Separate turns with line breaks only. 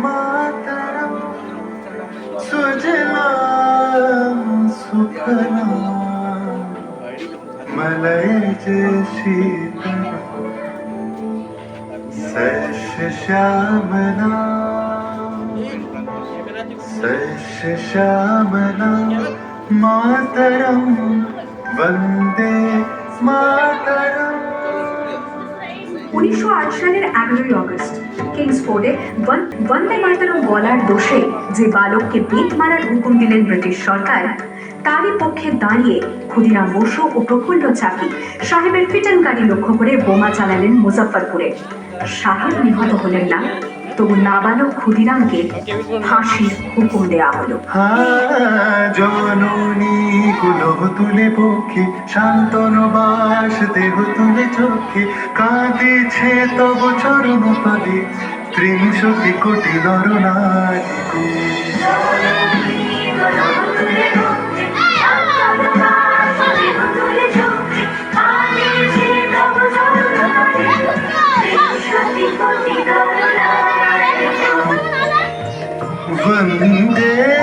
मातरम सुजलाम सुफलाम मलयज शीतल सस्य श्यामला सस्य श्यामला मातरम वंदे मातरम।
1908 সালের 11ই আগস্ট কিংসফোর্ডে বন্দে মাতরম বলার দোষে যে বালককে বেত মারার হুকুম দিলেন ব্রিটিশ সরকার, তারই পক্ষে দাঁড়িয়ে ক্ষুদিরাম বসু ও প্রফুল্ল চাকি সাহেবের ফিটন গাড়ি লক্ষ্য করে বোমা চালালেন মুজফ্ফরপুরে। সাহেব নিহত হলেন না, তবু নাবালক ক্ষুদিরামকে ফাঁসির হুকুম দেওয়া হলো।
জননী কুলহ তুলে পক্ষে শান্তনু বাস দেহ তুলে চোখে কাঁদিছে তব চরণ পদে ৩০ কোটি নরনারী। वंदे